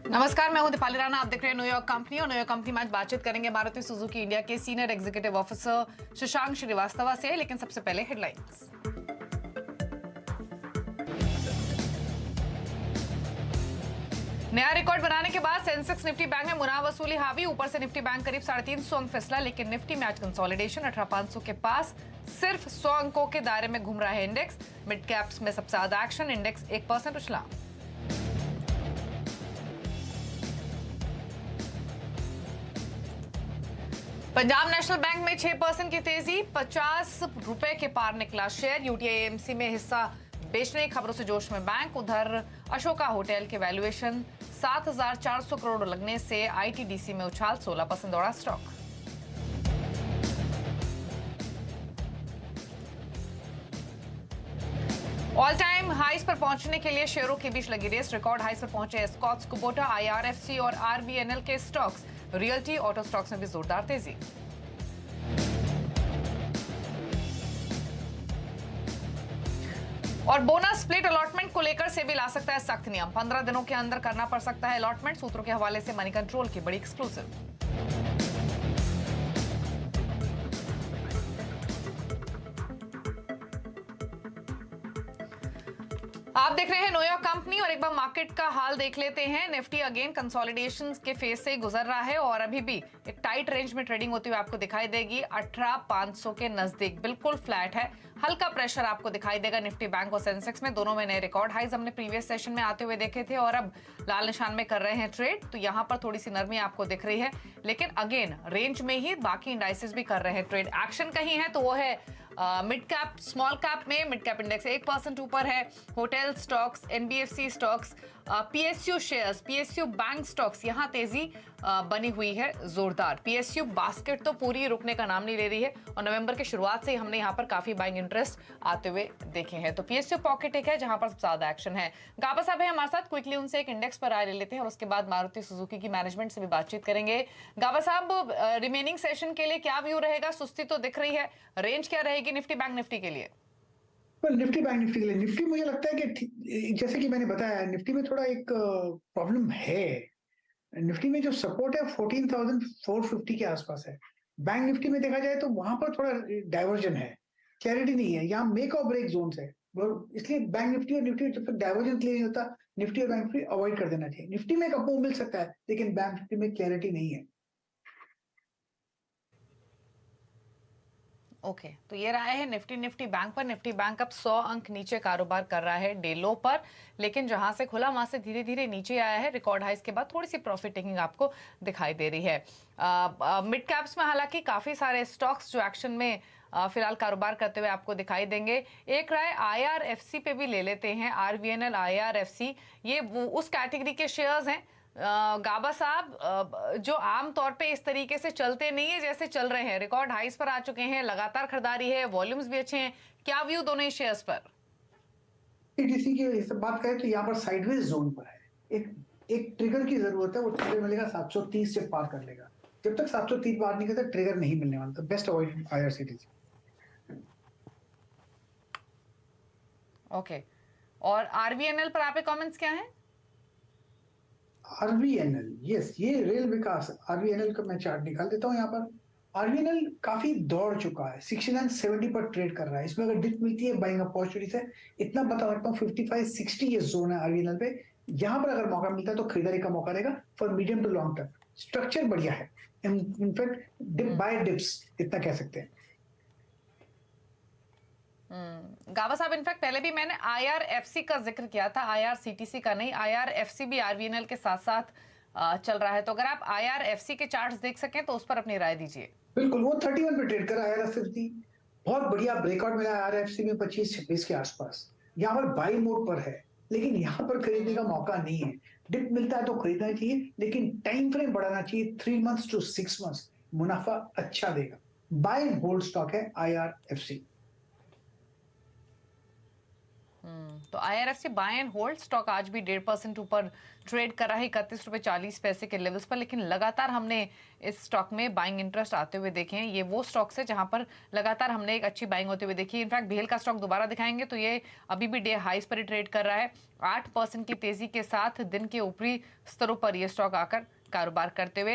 नमस्कार, मैं हूं दीपाली राणा। आप देख रहे हैं न्यूयॉर्क कंपनी और न्यूयॉर्क कंपनी में आज बातचीत करेंगे मारुति सुजुकी इंडिया के senior executive officer Shashank Srivastava से। लेकिन सबसे पहले हेडलाइंस। नया रिकॉर्ड बनाने के बाद सेंसेक्स निफ्टी बैंक में मुनाफा वसूली हावी। ऊपर से निफ्टी बैंक करीब 350 अंक फिसला, लेकिन निफ्टी में आज कंसोलिडेशन 18,500 के पास सिर्फ 100 अंकों के दायरे में घूम रहा है इंडेक्स। मिड कैप्स में सबसे ज्यादा एक्शन, इंडेक्स 1% उछला। पंजाब नेशनल बैंक में 6% की तेजी, 50 रुपए के पार निकला शेयर। यूटीआईएमसी में हिस्सा बेचने की खबरों से जोश में बैंक। उधर अशोका होटल के वैल्यूएशन 7,400 करोड़ लगने से आईटीडीसी में उछाल, 16% दौड़ा स्टॉक। ऑल टाइम हाइस पर पहुंचने के लिए शेयरों के बीच लगी रेस। रिकॉर्ड हाइस पर पहुंचे एस्कॉट्स, कुबोटा, आईआरएफसी और आरबीएनएल के स्टॉक्स। रियल्टी ऑटो स्टॉक्स में भी जोरदार तेजी। और बोनस स्प्लिट अलॉटमेंट को लेकर सेबी ला सकता है सख्त नियम। 15 दिनों के अंदर करना पड़ सकता है अलॉटमेंट। सूत्रों के हवाले से मनी कंट्रोल की बड़ी एक्सक्लूसिव। आप देख रहे हैं न्यूयॉर्क कंपनी और एक बार मार्केट का हाल देख लेते हैं। निफ्टी अगेन कंसोलिडेशन के फेज से गुजर रहा है और अभी भी एक टाइट रेंज में ट्रेडिंग होती हुई आपको दिखाई देगी। 18,500 के नजदीक बिल्कुल फ्लैट है। हल्का प्रेशर आपको दिखाई देगा निफ्टी बैंक और सेंसेक्स में। दोनों में नए रिकॉर्ड हाइज हमने प्रीवियस सेशन में आते हुए देखे थे और अब लाल निशान में कर रहे हैं ट्रेड। तो यहां पर थोड़ी सी नरमी आपको दिख रही है, लेकिन अगेन रेंज में ही बाकी इंडाइसेस भी कर रहे हैं ट्रेड। एक्शन कहीं है तो वो है मिड कैप स्मॉल कैप में। मिड कैप इंडेक्स 1% ऊपर है। Hotel stocks, NBFC stocks, PSU shares, PSU bank stocks, यहां तेजी बनी हुई है जोरदार। पीएसयू बास्केट तो पूरी रुकने का नाम नहीं ले रही है और नवंबर की शुरुआत से ही हमने यहां पर काफी बाइंग इंटरेस्ट आते हुए देखे हैं। तो पीएसयू पॉकेट एक है जहां पर ज्यादा एक्शन है। गाबा साहब है हमारे साथ, क्विकली उनसे एक इंडेक्स पर राय ले लेते हैं और उसके बाद मारुति सुजुकी की मैनेजमेंट से भी बातचीत करेंगे। गाबा साहब, रिमेनिंग सेशन के लिए क्या व्यू रहेगा? सुस्ती तो दिख रही है, रेंज क्या रहेगी निफ्टी बैंक निफ्टी के लिए? निफ्टी बैंक निफ्टी के लिए निफ्टी मुझे लगता है कि जैसे कि मैंने बताया निफ्टी में थोड़ा एक प्रॉब्लम है। निफ्टी में जो सपोर्ट है 14,450 के आसपास है। बैंक निफ्टी में देखा जाए तो वहां पर थोड़ा डाइवर्जन है, क्लैरिटी नहीं है। यहाँ मेक और ब्रेक जोन है, इसलिए बैंक निफ्टी और निफ्टी जब तक डाइवर्जन क्लियर नहीं होता निफ्टी और बैंक निफ्टी अवॉइड कर देना चाहिए। निफ्टी में एक अप मूव मिल सकता है लेकिन बैंक निफ्टी में क्लैरिटी नहीं है। ओके, तो ये राय है निफ्टी बैंक पर। निफ्टी बैंक अब 100 अंक नीचे कारोबार कर रहा है डे लो पर, लेकिन जहां से खुला वहां से धीरे धीरे नीचे आया है। रिकॉर्ड हाइस के बाद थोड़ी सी प्रॉफिट टेकिंग आपको दिखाई दे रही है। मिड कैप्स में हालांकि काफी सारे स्टॉक्स जो एक्शन में फिलहाल कारोबार करते हुए आपको दिखाई देंगे। एक राय आईआरएफसी पे भी ले लेते हैं। आरबीएनएल, आईआरएफसी, ये उस कैटेगरी के शेयर्स हैं गाबा साहब जो आम तौर पे इस तरीके से चलते नहीं है जैसे चल रहे हैं। रिकॉर्ड हाइस पर आ चुके हैं, लगातार खरीदारी है, वॉल्यूम्स भी अच्छे हैं। क्या व्यू दोनों ही शेयर्स पर? टीटीसी की बात करें तो यहाँ पर साइडवेज जोन पर है। एक एक ट्रिगर की जरूरत है, वो ट्रिगर मिलेगा 730 से पार कर लेगा। जब तक 730 पार नहीं करता ट्रिगर नहीं मिलने वाला। तो बेस्ट अवॉइड आईआरसीटीसी। ओके, और आरबीएनएल पर आपके कमेंट्स क्या हैं? आरबीएनएल, यस, ये रेल विकास। आरबीएनएल का मैं चार्ट निकाल देता हूँ यहाँ पर। आरबीएनएल काफी दौड़ चुका है, 6970 पर ट्रेड कर रहा है। इसमें अगर डिप मिलती है बाइंग अपॉर्चुनिटी है। इतना बता सकता हूँ 5560 ये जोन है आरबीएनएल पे। यहाँ पर अगर मौका मिलता है तो खरीदारी का मौका रहेगा for medium to long term. Structure बढ़िया है, इनफैक्ट डिप बाय डिप्स इतना कह सकते हैं। गावा साहब, इनफैक्ट पहले भी मैंने आईआरएफसी का जिक्र किया था, आईआरसीटीसी का नहीं। आईआरएफसी भी आरबीएनएल के साथ साथ चल रहा है। तो अगर आप आईआरएफसी के चार्ट्स देख सकें तो उस पर अपनी राय दीजिए। बिल्कुल, वो 31 पे ट्रेड कर रहा है आईआरएफसी। बहुत बढ़िया ब्रेकआउट मिला है आईआरएफसी में 25-26 के आसपास। यहाँ पर बाई मोड पर है, लेकिन यहाँ पर खरीदने का मौका नहीं है। डिप मिलता है तो खरीदना चाहिए, लेकिन टाइम फ्रेम बढ़ाना चाहिए 3 मंथ्स टू 6 मंथ्स। मुनाफा अच्छा देगा। बाय एंड होल्ड स्टॉक है आईआरएफसी। तो IRFC buy and hold stock आज भी 1.5% ऊपर ट्रेड कर रहा है 31.40 रुपए के लेवल्स पर, लेकिन लगातार हमने इस स्टॉक में बाइंग इंटरेस्ट आते हुए देखे हैं। ये वो स्टॉक्स है जहां पर लगातार हमने एक अच्छी बाइंग होते हुए देखी है। इनफैक्ट भेल का स्टॉक दोबारा दिखाएंगे तो ये अभी भी डे हाइस पर ही ट्रेड कर रहा है। 8% की तेजी के साथ दिन के ऊपरी स्तरों पर यह स्टॉक आकर कारोबार करते हुए।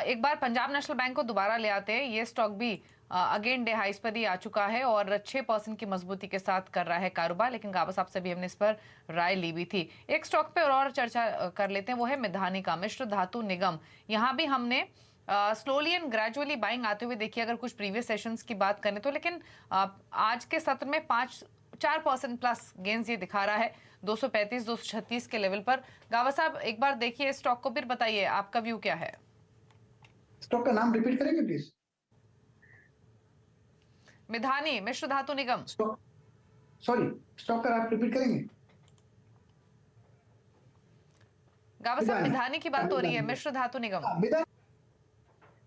एक बार पंजाब नेशनल बैंक को दोबारा ले आते हैं। ये स्टॉक भी अगेन डे हाइस पर ही आ चुका है और 6% की मजबूती के साथ कर रहा है कारोबार, लेकिन गाबा साहब से भी हमने इस पर राय ली भी थी। एक स्टॉक पे और चर्चा कर लेते हैं, वो है मिधानी का, मिश्र धातु निगम। यहाँ भी हमने स्लोली एंड ग्रेजुअली बाइंग आते हुए देखिए अगर कुछ प्रीवियस सेशंस की बात करें तो, लेकिन आज के सत्र में 4% प्लस गेंस ये दिखा रहा है 235 236 के लेवल पर। गावा साहब एक बार देखिए स्टॉक को, फिर बताइए आपका व्यू क्या है। स्टॉक का नाम रिपीट करेंगे प्लीज। मिधानी, मिश्र धातु निगम। सॉरी, स्टॉक का आप रिपीट करेंगे। गावा साहब मिधानी की बात हो रही है, मिश्र धातु निगम।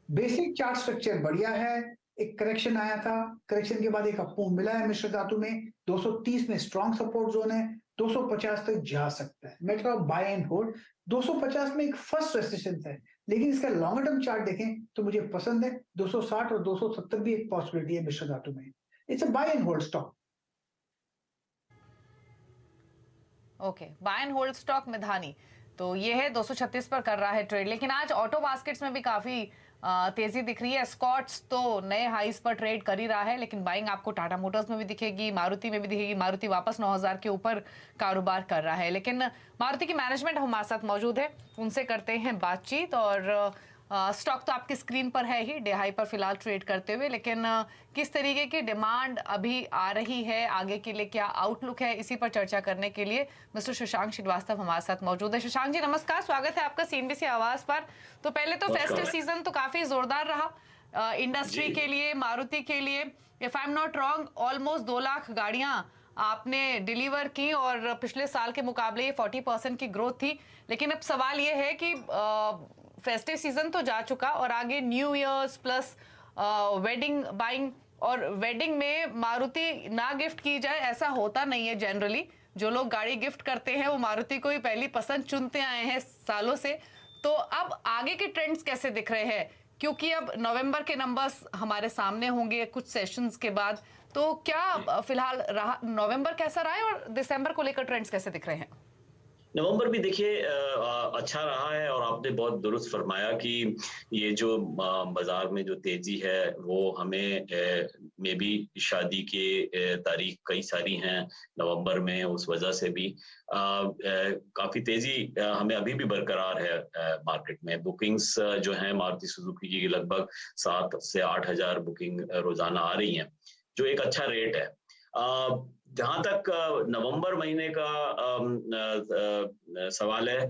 बेसिक चार्ट स्ट्रक्चर बढ़िया है। एक करेक्शन आया था, करेक्शन के बाद एक अपमूव मिला है मिश्र धातु में। 230 में स्ट्रॉन्ग सपोर्ट जोन है, 250 तक जा सकता है। मैं कहता हूं बाय एंड होल्ड। 250 में एक फर्स्ट रेजिस्टेंस है, लेकिन इसका लॉन्गर टर्म चार्ट देखें तो मुझे पसंद है। 260 और 270 भी एक पॉसिबिलिटी है मिश्र धातु में। It's a buy and hold stock. Okay, buy and hold stock MIDHANI. तो ये है 236 पर कर रहा है ट्रेड, लेकिन आज ऑटो बास्केट्स में भी काफी तेजी दिख रही है। स्कॉट्स तो नए हाइस पर ट्रेड कर ही रहा है, लेकिन बाइंग आपको टाटा मोटर्स में भी दिखेगी, मारुति में भी दिखेगी। मारुति वापस 9000 के ऊपर कारोबार कर रहा है, लेकिन मारुति की मैनेजमेंट हमारे साथ मौजूद है, उनसे करते हैं बातचीत। और स्टॉक तो आपकी स्क्रीन पर है ही, डे हाई पर फिलहाल ट्रेड करते हुए, लेकिन किस तरीके की डिमांड अभी आ रही है, आगे के लिए क्या आउटलुक है, इसी पर चर्चा करने के लिए मिस्टर शशांक श्रीवास्तव हमारे साथ मौजूद है। शशांक जी नमस्कार, स्वागत है आपका CNBC आवाज पर। तो पहले तो फेस्टिव सीजन तो काफी जोरदार रहा इंडस्ट्री के लिए, मारुति के लिए। If I am not wrong almost 2 lakh गाड़ियां आपने डिलीवर की और पिछले साल के मुकाबले 40% की ग्रोथ थी। लेकिन अब सवाल ये है कि फेस्टिव सीजन तो जा चुका और आगे new years plus wedding buying, और वेडिंग में मारुति ना गिफ्ट की जाए ऐसा होता नहीं है जनरली। जो लोग गाड़ी गिफ्ट करते हैं वो मारुति को ही पहली पसंद चुनते आए हैं सालों से। तो अब आगे के ट्रेंड्स कैसे दिख रहे हैं, क्योंकि अब नवंबर के नंबर्स हमारे सामने होंगे कुछ सेशंस के बाद, तो क्या फिलहाल रहा नवंबर कैसा रहा है और दिसंबर को लेकर ट्रेंड्स कैसे दिख रहे हैं? नवंबर भी देखिए अच्छा रहा है, और आपने बहुत दुरुस्त फरमाया कि ये जो बाजार में जो तेजी है वो हमें में भी शादी के तारीख कई सारी हैं नवंबर में, उस वजह से भी काफी तेजी हमें अभी भी बरकरार है मार्केट में। बुकिंग्स जो हैं मारुति सुजुकी की लगभग 7 से 8 हजार बुकिंग रोजाना आ रही हैं, जो एक अच्छा रेट है। जहां तक नवंबर महीने का सवाल है,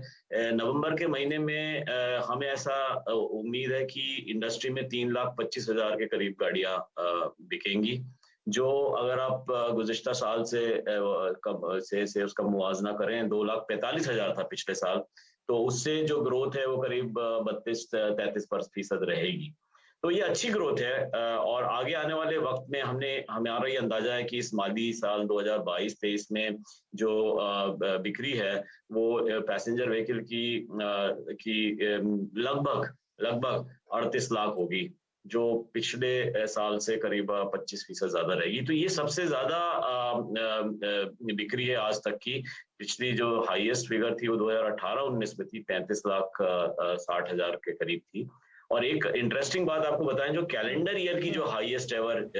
नवंबर के महीने में हमें ऐसा उम्मीद है कि इंडस्ट्री में 3,25,000 के करीब गाड़ियां बिकेंगी, जो अगर आप गुज़िश्ता साल से उसका मुवाजना करें, 2,45,000 था पिछले साल, तो उससे जो ग्रोथ है वो करीब 32-33% रहेगी। तो ये अच्छी ग्रोथ है, और आगे आने वाले वक्त में हमारा ये अंदाजा है कि इस माली साल 2022-23 में जो बिक्री है वो पैसेंजर व्हीकल की लगभग 38 लाख होगी, जो पिछले साल से करीब 25% ज्यादा रहेगी। तो ये सबसे ज्यादा बिक्री है आज तक की। पिछली जो हाईएस्ट फिगर थी वो 2018-19 में थी, 33,60,000 के करीब थी। और एक इंटरेस्टिंग बात आपको बताएं, जो कैलेंडर ईयर की जो हाईएस्ट एवर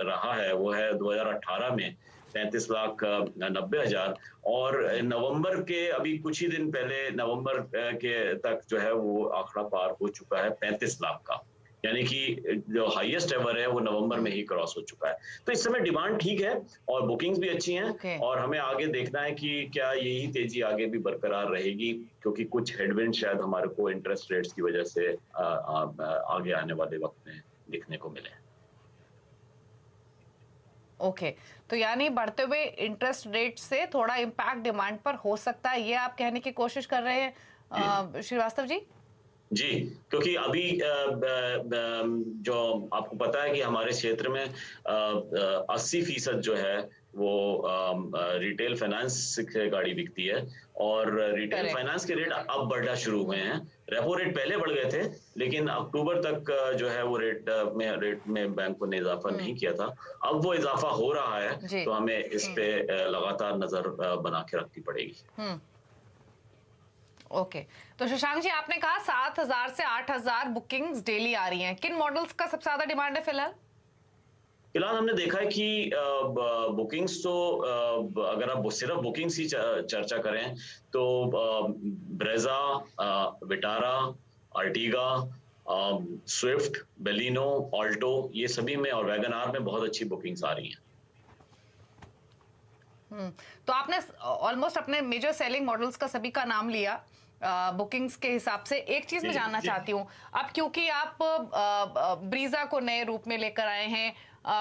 रहा है वो है 2018 में 33,90,000, और नवंबर के अभी कुछ ही दिन पहले नवंबर के तक जो है वो आंकड़ा पार हो चुका है 35 लाख का, यानी कि जो हाईएस्ट एवर है वो नवंबर में ही क्रॉस हो चुका है। तो इस समय डिमांड ठीक है और बुकिंग्स भी अच्छी हैं, और हमें आगे देखना है कि क्या यही तेजी आगे भी बरकरार रहेगी, क्योंकि कुछ हेडविंड शायद हमारे को इंटरेस्ट रेट्स की वजह से आगे आने वाले वक्त में दिखने को मिले। ओके, तो यानी बढ़ते हुए इंटरेस्ट रेट से थोड़ा इम्पैक्ट डिमांड पर हो सकता है, ये आप कहने की कोशिश कर रहे हैं श्रीवास्तव जी? जी, क्योंकि अभी जो आपको पता है कि हमारे क्षेत्र में 80% जो है वो रिटेल फाइनेंस से गाड़ी बिकती है, और रिटेल Correct. फाइनेंस के रेट अब बढ़ना शुरू हुए हैं। रेपो रेट पहले बढ़ गए थे, लेकिन अक्टूबर तक जो है वो रेट में बैंकों ने इजाफा नहीं किया था। अब वो इजाफा हो रहा है, जी। तो हमें इस पे लगातार नजर बना के रखनी पड़ेगी। ओके, तो शशांक जी, आपने कहा 7,000 से 8,000 बुकिंग्स डेली आ रही हैं। किन मॉडल्स का सबसे ज्यादा डिमांड है फिलहाल? फिलहाल हमने देखा है कि बुकिंग्स तो अगर आप सिर्फ बुकिंग्स ही चर्चा करें तो Brezza, Vitara, Ertiga, Swift, बेलिनो, Alto, ये सभी में और वैगन आर में बहुत अच्छी बुकिंग्स आ रही हैं। तो आपने ऑलमोस्ट अपने मेजर सेलिंग मॉडल्स का सभी का नाम लिया बुकिंग्स के हिसाब से। एक चीज मैं जानना चाहती हूँ, अब क्योंकि आप ब्रीजा को नए रूप में लेकर आए हैं,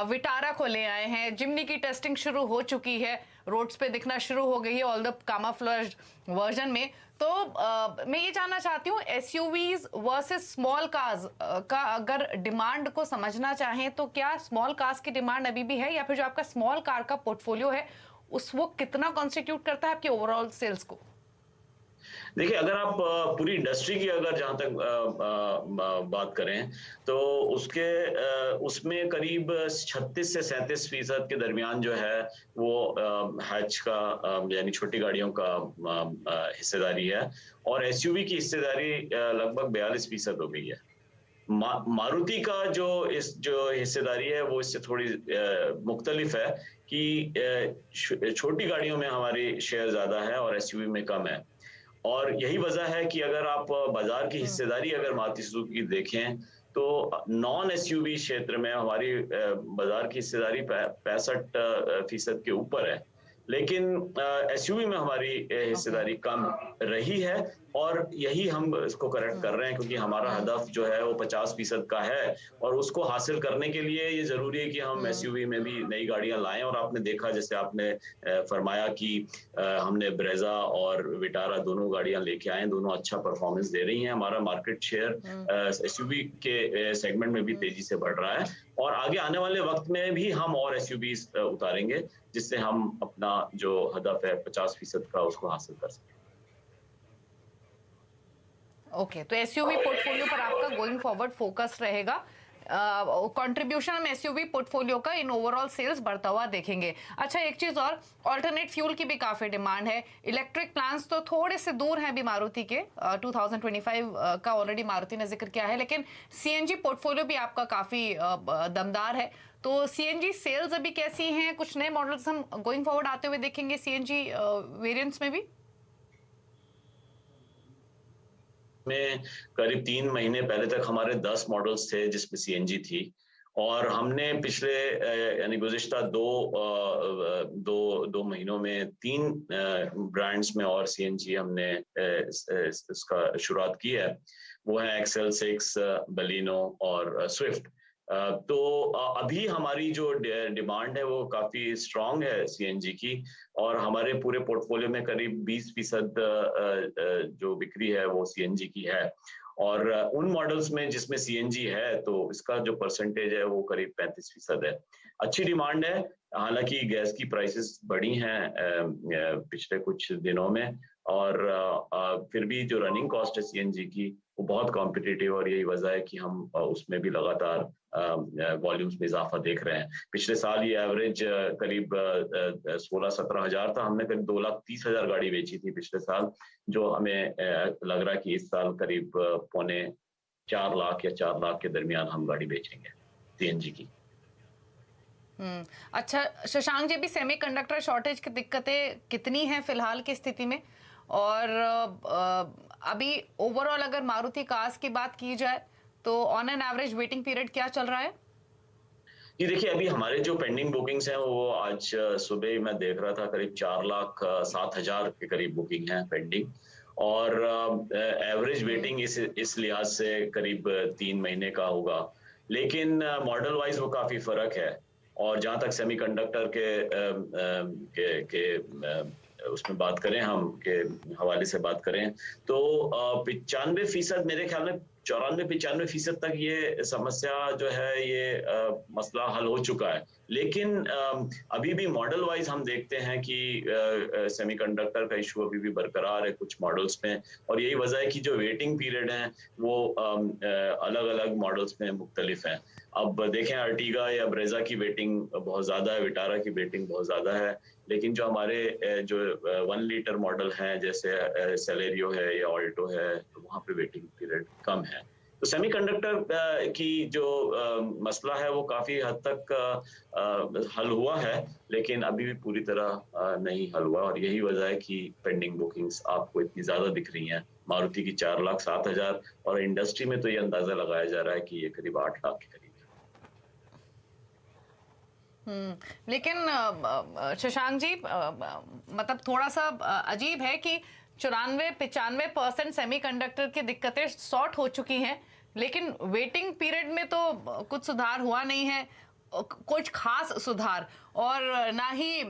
विटारा को ले आए हैं, जिमनी की टेस्टिंग शुरू हो चुकी है, रोड्स पे दिखना शुरू हो गई है ऑल द कामाफ्लेज वर्जन में, तो मैं ये जानना चाहती हूँ एसयूवीज वर्सेस स्मॉल कार्स का अगर डिमांड को समझना चाहें तो क्या स्मॉल कार्स की डिमांड अभी भी है, या फिर जो आपका स्मॉल कार का पोर्टफोलियो है वो कितना कॉन्स्टिट्यूट करता है आपके ओवरऑल सेल्स को? देखिए, अगर आप पूरी इंडस्ट्री की अगर जहां तक बात करें तो उसमें करीब 36 से 37% के दरमियान जो है वो हैच का यानी छोटी गाड़ियों का हिस्सेदारी है, और एसयूवी की हिस्सेदारी लगभग 42% हो गई है। मारुति का जो हिस्सेदारी है वो इससे थोड़ी मुख्तलिफ है कि छोटी गाड़ियों में हमारी शेयर ज्यादा है और एसयूवी में कम है, और यही वजह है कि अगर आप बाजार की हिस्सेदारी अगर मारुति सुजुकी की देखें तो नॉन एसयूवी क्षेत्र में हमारी बाजार की हिस्सेदारी 65% के ऊपर है, लेकिन एसयूवी में हमारी हिस्सेदारी कम रही है, और यही हम इसको करेक्ट कर रहे हैं क्योंकि हमारा हदफ जो है वो 50% का है, और उसको हासिल करने के लिए ये जरूरी है कि हम एसयूवी में भी नई गाड़ियां लाएं। और आपने देखा, जैसे आपने फरमाया कि हमने ब्रेजा और विटारा दोनों गाड़ियां लेके आए, दोनों अच्छा परफॉर्मेंस दे रही हैं। हमारा मार्केट शेयर एसयूवी के सेगमेंट में भी तेजी से बढ़ रहा है, और आगे आने वाले वक्त में भी हम और एसयूवी उतारेंगे जिससे हम अपना जो हदफ है 50% का उसको हासिल कर सकें। ओके, तो एसयूवी पोर्टफोलियो पर आपका गोइंग फॉरवर्ड फोकस रहेगा, कंट्रीब्यूशन हम एसयूवी पोर्टफोलियो का इन ओवरऑल सेल्स बढ़ता हुआ देखेंगे। अच्छा, एक चीज और, ऑल्टरनेट फ्यूल की भी काफी डिमांड है। इलेक्ट्रिक प्लान्स तो थोड़े से दूर हैं अभी मारुति के, 2025 का ऑलरेडी मारुति ने जिक्र किया है, लेकिन सीएनजी पोर्टफोलियो भी आपका काफी दमदार है। तो सीएनजी सेल्स अभी कैसी हैं? कुछ नए मॉडल्स हम गोइंग फॉरवर्ड आते हुए देखेंगे सीएनजी वेरिएंट्स में भी? में करीब 3 महीने पहले तक हमारे 10 मॉडल्स थे जिसमें सीएनजी थी, और हमने पिछले यानी गुज़िश्ता दो महीनों में 3 ब्रांड्स में और सीएनजी हमने इसका शुरुआत की है। वो है एक्सेल 6, बलिनो और स्विफ्ट। तो अभी हमारी जो डिमांड है वो काफी स्ट्रांग है सीएनजी की, और हमारे पूरे पोर्टफोलियो में करीब 20% जो बिक्री है वो सीएनजी की है, और उन मॉडल्स में जिसमें सीएनजी है तो इसका जो परसेंटेज है वो करीब 35% है। अच्छी डिमांड है, हालांकि गैस की प्राइसेस बढ़ी हैं पिछले कुछ दिनों में, और फिर भी जो रनिंग कॉस्ट है सीएनजी की वो बहुत कॉम्पिटिटिव, और यही वजह है कि हम उसमें भी लगातार वॉल्यूम्स में इजाफा देख रहे हैं। पिछले साल ये एवरेज करीब 16-17 हजार था, हमने करीब 2,30,000 गाड़ी बेची थी पिछले साल, जो हमें लग रहा है कि इस साल करीब 3.25 लाख या 4 लाख के दरमियान हम गाड़ी बेचेंगे सीएनजी की। अच्छा शशांक जी, अभी सेमीकंडक्टर शॉर्टेज की दिक्कतें कितनी हैं फिलहाल की स्थिति में, और अभी ओवरऑल अगर मारुति कार्स की बात की जाए तो on an average waiting period क्या चल रहा है? ये देखिए, अभी हमारे जो पेंडिंग बुकिंग्स हैं वो आज सुबह ही मैं देख रहा था करीब 4,07,000 के करीब बुकिंग है पेंडिंग, और एवरेज वेटिंग इस लिहाज से करीब 3 महीने का होगा, लेकिन मॉडल वाइज वो काफी फर्क है। और जहां तक सेमीकंडक्टर के उसमें बात करें हम के हवाले से बात करें तो 95% मेरे ख्याल में 94-95% तक ये समस्या जो है ये मसला हल हो चुका है। लेकिन अभी भी मॉडल वाइज हम देखते हैं कि सेमीकंडक्टर का इशू अभी भी बरकरार है कुछ मॉडल्स में, और यही वजह है कि जो वेटिंग पीरियड है वो अलग-अलग मॉडल्स में मुख्तलिफ हैं। अब देखें अर्टिगा या ब्रेजा की वेटिंग बहुत ज़्यादा है, विटारा की वेटिंग बहुत ज़्यादा है, लेकिन जो हमारे जो 1 लीटर मॉडल हैं जैसे सेलेरियो है या ऑल्टो है, तो वहाँ पे वेटिंग पीरियड कम है। तो सेमीकंडक्टर की जो मसला है वो काफ़ी हद तक हल हुआ है, लेकिन अभी भी पूरी तरह नहीं हल हुआ, और यही वजह है कि पेंडिंग बुकिंग्स आपको इतनी ज़्यादा दिख रही हैं। मारुति की 4,07,000 और इंडस्ट्री में तो ये अंदाज़ा लगाया जा रहा है कि ये करीब 8 लाख के करीब। लेकिन शशांक जी मतलब थोड़ा सा अजीब है कि 94-95% सेमीकंडक्टर की दिक्कतें सॉर्ट हो चुकी हैं, लेकिन वेटिंग पीरियड में तो कुछ सुधार हुआ नहीं है, कुछ खास सुधार, और ना ही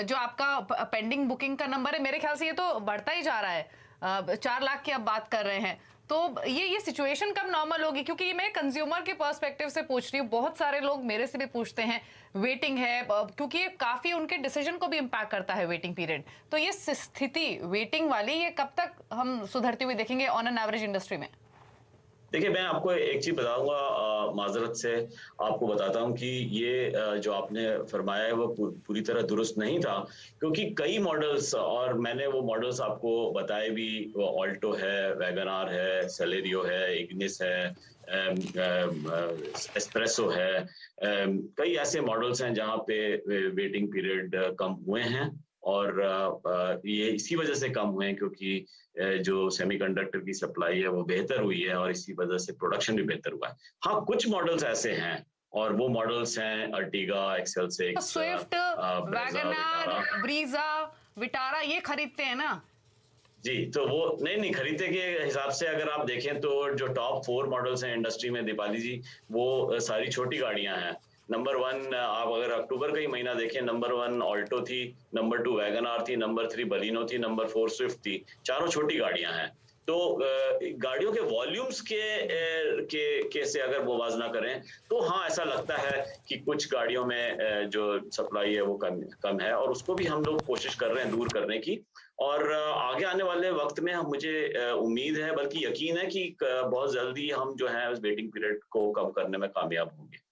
जो आपका पेंडिंग बुकिंग का नंबर है, मेरे ख्याल से ये तो बढ़ता ही जा रहा है। 4 लाख की आप बात कर रहे हैं, तो ये सिचुएशन कब नॉर्मल होगी? क्योंकि ये मैं कंज्यूमर के पर्सपेक्टिव से पूछ रही हूँ, बहुत सारे लोग मेरे से भी पूछते हैं वेटिंग है, क्योंकि ये काफी उनके डिसीजन को भी इम्पैक्ट करता है वेटिंग पीरियड। तो ये स्थिति वेटिंग वाली ये कब तक हम सुधरती हुई देखेंगे ऑन एन एवरेज इंडस्ट्री में? देखिए, मैं आपको एक चीज़ बताऊँगा, माज़रत से आपको बताता हूँ कि ये जो आपने फरमाया है वो पूरी तरह दुरुस्त नहीं था, क्योंकि कई मॉडल्स, और मैंने वो मॉडल्स आपको बताए भी, वो ऑल्टो है, वैगन आर है, सेलेरियो है, इग्निस है, एस्प्रेसो है, कई ऐसे मॉडल्स हैं जहाँ पे वेटिंग पीरियड कम हुए हैं, और ये इसी वजह से कम हुए हैं क्योंकि जो सेमीकंडक्टर की सप्लाई है वो बेहतर हुई है, और इसी वजह से प्रोडक्शन भी बेहतर हुआ है। हाँ, कुछ मॉडल्स ऐसे हैं, और वो मॉडल्स हैं Ertiga, XL 6, Swift, Wagon R, Brezza, Vitara, ये खरीदते हैं ना? जी, तो वो नहीं खरीदते के हिसाब से अगर आप देखें तो जो टॉप 4 मॉडल्स हैं इंडस्ट्री में दीपाली जी, वो सारी छोटी गाड़ियां हैं। नंबर 1 आप अगर अक्टूबर का ही महीना देखें, नंबर 1 ऑल्टो थी, नंबर 2 वैगन आर थी, नंबर 3 बलिनो थी, नंबर 4 स्विफ्ट थी। चारों छोटी गाड़ियां हैं। तो गाड़ियों के वॉल्यूम्स के से अगर मुवाजना करें तो हाँ, ऐसा लगता है कि कुछ गाड़ियों में जो सप्लाई है वो कम है, और उसको भी हम लोग कोशिश कर रहे हैं दूर करने की, और आगे आने वाले वक्त में मुझे उम्मीद है, बल्कि यकीन है कि बहुत जल्दी हम जो है उस वेटिंग पीरियड को कम करने में कामयाब होंगे।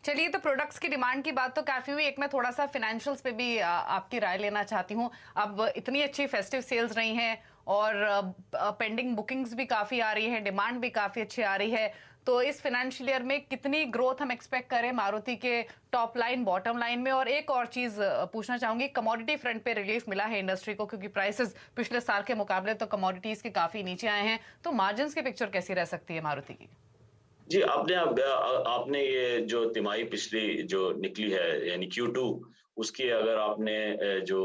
चलिए, तो प्रोडक्ट्स की डिमांड की बात तो काफी हुई, एक मैं थोड़ा सा फाइनेंशियल्स पे भी आपकी राय लेना चाहती हूँ। अब इतनी अच्छी फेस्टिव सेल्स रही हैं, और पेंडिंग बुकिंग्स भी काफी आ रही है, डिमांड भी काफी अच्छी आ रही है, तो इस फाइनेंशियल ईयर में कितनी ग्रोथ हम एक्सपेक्ट करें मारुति के टॉप लाइन बॉटम लाइन में? और एक और चीज पूछना चाहूंगी, कमोडिटी फ्रंट पे रिलीफ मिला है इंडस्ट्री को, क्योंकि प्राइसेस पिछले साल के मुकाबले तो कमोडिटीज के काफी नीचे आए हैं, तो मार्जिन्स की पिक्चर कैसी रह सकती है मारुति की? जी, आपने ये जो तिमाही पिछली जो निकली है यानी Q2, उसकी अगर आपने जो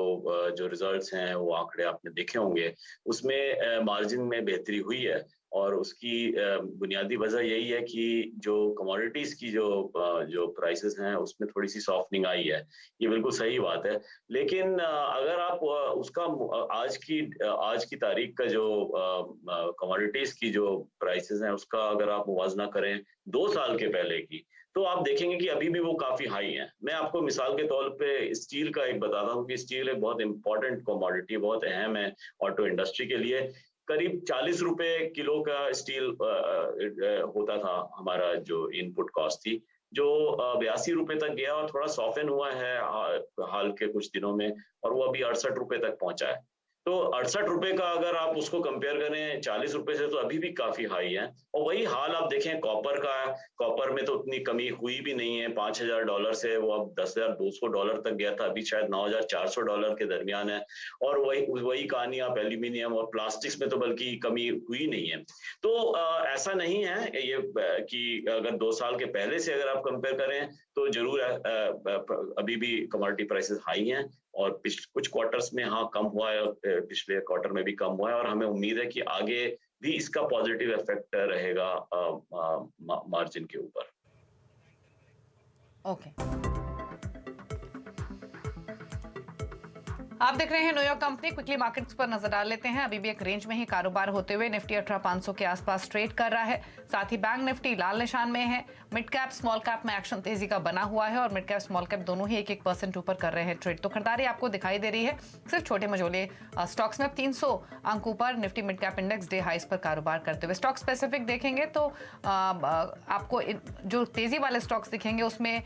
रिजल्ट्स हैं वो आंकड़े आपने देखे होंगे, उसमें मार्जिन में बेहतरी हुई है, और उसकी बुनियादी वजह यही है कि जो कमोडिटीज की जो प्राइसेस हैं उसमें थोड़ी सी सॉफ्टनिंग आई है। ये बिल्कुल सही बात है, लेकिन अगर आप उसका आज की तारीख का जो कमोडिटीज की जो प्राइसेस हैं उसका अगर आप मुवाजना करें 2 साल के पहले की, तो आप देखेंगे कि अभी भी वो काफी हाई हैं। मैं आपको मिसाल के तौर पे स्टील का एक बताता हूँ कि स्टील एक बहुत इंपॉर्टेंट कमोडिटी, बहुत अहम है ऑटो इंडस्ट्री के लिए। करीब 40 रुपए किलो का स्टील होता था, हमारा जो इनपुट कॉस्ट थी, जो 82 रुपए तक गया और थोड़ा सॉफ्टन हुआ है हाल के कुछ दिनों में, और वो अभी 68 रुपए तक पहुंचा है। तो 68 रुपए का अगर आप उसको कंपेयर करें 40 रुपए से, तो अभी भी काफी हाई है। और वही हाल आप देखें कॉपर का, कॉपर में तो उतनी कमी हुई भी नहीं है, $5,000 से वो अब $10,200 तक गया था, अभी शायद $9,400 के दरमियान है। और वही कहानी आप एल्यूमिनियम और प्लास्टिक्स में तो बल्कि कमी हुई नहीं है। तो ऐसा नहीं है ये कि अगर 2 साल के पहले से अगर आप कंपेयर करें तो जरूर अभी भी कमोडिटी प्राइसेस हाई हैं, और कुछ क्वार्टर्स में हाँ कम हुआ है, पिछले क्वार्टर में भी कम हुआ है, और हमें उम्मीद है कि आगे भी इसका पॉजिटिव इफेक्ट रहेगा मार्जिन के ऊपर। ओके। आप देख रहे हैं न्यूयॉर्क कंपनी। क्विकली मार्केट्स पर नजर डाल लेते हैं। अभी भी एक रेंज में ही कारोबार होते हुए निफ्टी 18,500 के आसपास ट्रेड कर रहा है। साथ ही बैंक निफ्टी लाल निशान में है। मिड कैप स्मॉल कैप में एक्शन तेजी का बना हुआ है और मिड कैप स्मॉल कैप दोनों ही 1-1% ऊपर कर रहे हैं ट्रेड। तो खरीदारी आपको दिखाई दे रही है सिर्फ छोटे मझोले स्टॉक्स में। अब 300 अंकों पर Nifty midcap index day highs पर कारोबार करते हुए। स्टॉक स्पेसिफिक देखेंगे तो आपको जो तेजी वाले स्टॉक्स दिखेंगे उसमें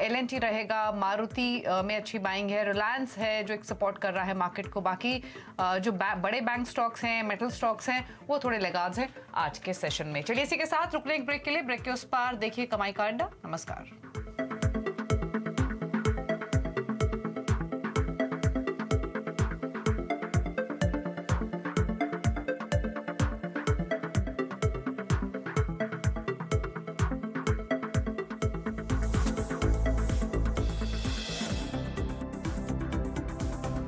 L&T रहेगा, मारुति में अच्छी बाइंग है, रिलायंस है जो एक सपोर्ट कर रहा है मार्केट को। बाकी जो बड़े बैंक स्टॉक्स हैं, मेटल स्टॉक्स हैं, वो थोड़े लगाज हैं आज के सेशन में। चलिए इसी के साथ रुक लें एक ब्रेक के लिए। ब्रेक के उस पार देखिए कमाई का अड्डा। नमस्कार।